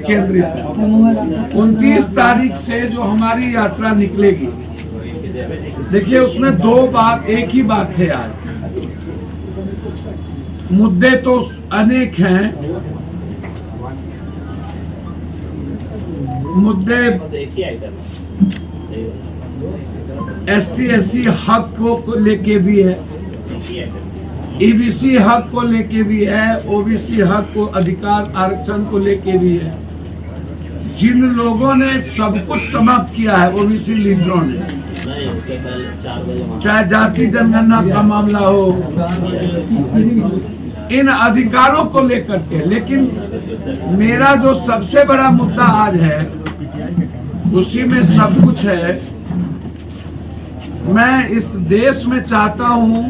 केंद्रित है। 29 तारीख से जो हमारी यात्रा निकलेगी, देखिए उसमें एक ही बात है। आज मुद्दे तो अनेक हैं, मुद्दे ST/SC हक को लेके भी है, EBC हक को लेके भी है, OBC हक को अधिकार आरक्षण को लेके भी है। जिन लोगों ने सब कुछ समाप्त किया है, OBC लीडरों ने, चाहे जाति जनगणना का मामला हो, इन अधिकारों को लेकर के। लेकिन मेरा जो सबसे बड़ा मुद्दा आज है, उसी में सब कुछ है। मैं इस देश में चाहता हूं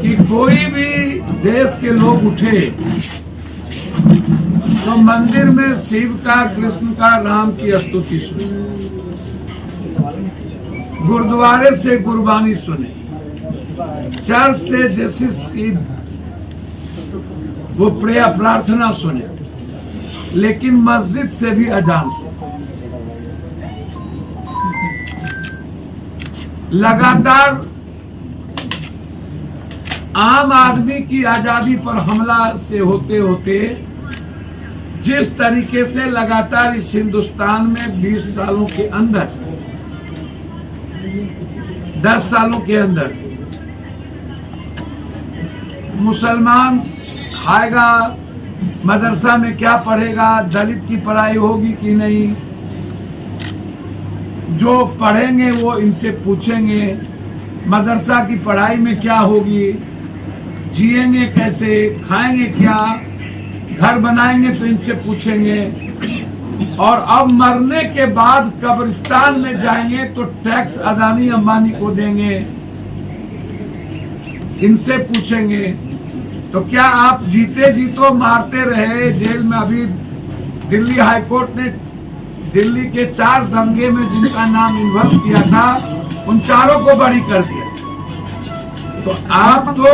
कि कोई भी देश के लोग उठे तो मंदिर में शिव का, कृष्ण का, राम की स्तुति सुने, गुरुद्वारे से गुरबानी सुने, चर्च से जीसस की वो प्रेयर प्रार्थना सुने, लेकिन मस्जिद से भी अजान सुने। लगातार आम आदमी की आजादी पर हमला से होते होते जिस तरीके से लगातार इस हिंदुस्तान में 20 सालों के अंदर, 10 सालों के अंदर मुसलमान खाएगा, मदरसा में क्या पढ़ेगा, दलित की पढ़ाई होगी कि नहीं, जो पढ़ेंगे वो इनसे पूछेंगे मदरसा की पढ़ाई में क्या होगी, जिएंगे कैसे, खाएंगे क्या, घर बनाएंगे तो इनसे पूछेंगे, और अब मरने के बाद कब्रिस्तान में जाएंगे तो टैक्स अदानी अंबानी को देंगे, इनसे पूछेंगे। तो क्या आप जीते जी तो मारते रहे जेल में? अभी दिल्ली हाईकोर्ट ने दिल्ली के 4 दंगे में जिनका नाम इन्वॉल्व किया था, उन चारों को बरी कर दिया। तो आप तो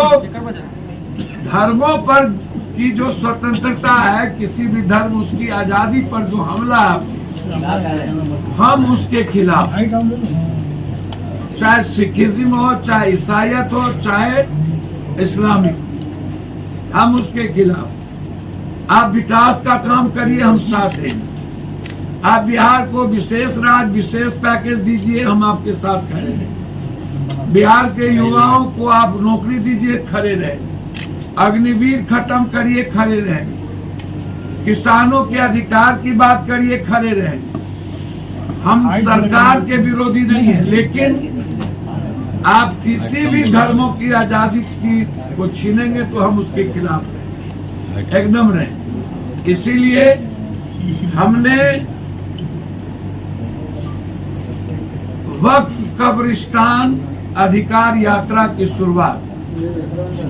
धर्मों पर की जो स्वतंत्रता है, किसी भी धर्म उसकी आजादी पर जो हमला, हम उसके खिलाफ, चाहे सिखिज्म हो, चाहे ईसाईयत हो, चाहे इस्लामिक, हम उसके खिलाफ। आप विकास का काम करिए, हम साथ देंगे। आप बिहार को विशेष राज्य, विशेष पैकेज दीजिए, हम आपके साथ खड़े रहे। बिहार के युवाओं को आप नौकरी दीजिए, खड़े रहे। अग्निवीर खत्म करिए, खड़े रहे। किसानों के अधिकार की बात करिए, खड़े रहे। हम सरकार के विरोधी नहीं है, लेकिन आप किसी भी धर्मों की आजादी की को छीनेंगे तो हम उसके खिलाफ हैं, एकदम रहे। इसीलिए हमने वक्फ कब्रिस्तान अधिकार यात्रा की शुरुआत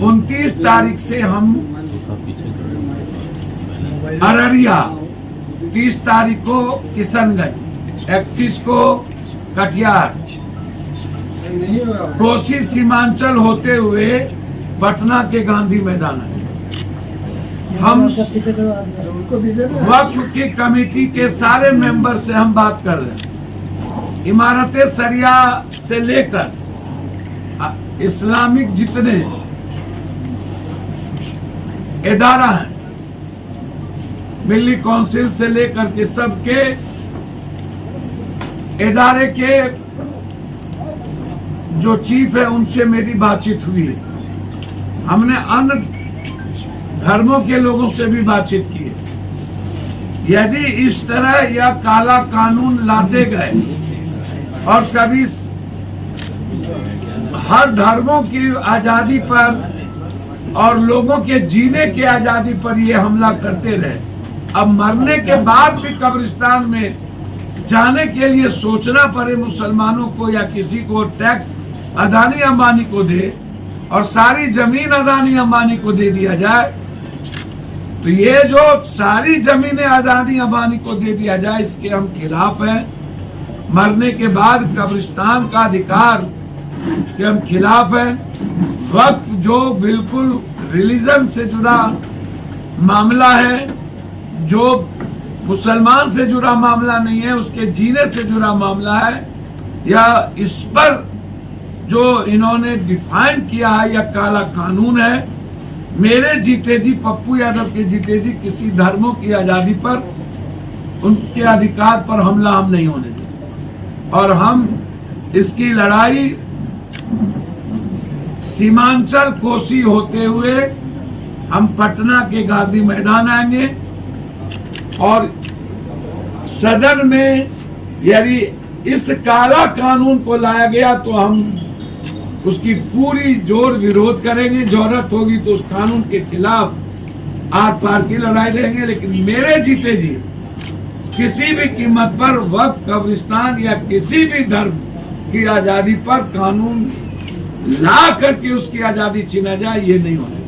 29 तारीख से हम अररिया, 30 तारीख को किशनगंज, 31 को कटिहार, कोसी सीमांचल होते हुए पटना के गांधी मैदान है। हम वक्फ की कमेटी के सारे मेंबर से हम बात कर रहे हैं। इमारतें सरिया से लेकर इस्लामिक जितने इदारा हैं, मिली काउंसिल से लेकर के सबके इदारे के जो चीफ है उनसे मेरी बातचीत हुई है। हमने अन्य धर्मों के लोगों से भी बातचीत की है। यदि इस तरह यह काला कानून लाते गए और कभी हर धर्मों की आजादी पर और लोगों के जीने की आजादी पर ये हमला करते रहे, अब मरने के बाद भी कब्रिस्तान में जाने के लिए सोचना पड़े मुसलमानों को या किसी को, टैक्स अदानी अंबानी को दे और सारी जमीन अदानी अंबानी को दे दिया जाए, तो ये जो सारी जमीनें अदानी अंबानी को दे दिया जाए, इसके हम खिलाफ हैं। मरने के बाद कब्रिस्तान का अधिकार के हम खिलाफ हैं। वक्फ जो बिल्कुल रिलीजन से जुड़ा मामला है, जो मुसलमान से जुड़ा मामला नहीं है, उसके जीने से जुड़ा मामला है। या इस पर जो इन्होंने डिफाइन किया है या काला कानून है, मेरे जीते जी, पप्पू यादव के जीते जी किसी धर्मों की आजादी पर, उनके अधिकार पर हमला हम नहीं होने देंगे। और हम इसकी लड़ाई सीमांचल कोसी होते हुए हम पटना के गांधी मैदान आएंगे और सदन में यदि इस काला कानून को लाया गया तो हम उसकी पूरी जोर विरोध करेंगे। जरूरत होगी तो उस कानून के खिलाफ आर पार की लड़ाई लड़ेंगे। लेकिन मेरे जीते जी किसी भी कीमत पर वक्फ, कब्रिस्तान या किसी भी धर्म की आजादी पर कानून ला करके उसकी आजादी छीना जाए, ये नहीं होना।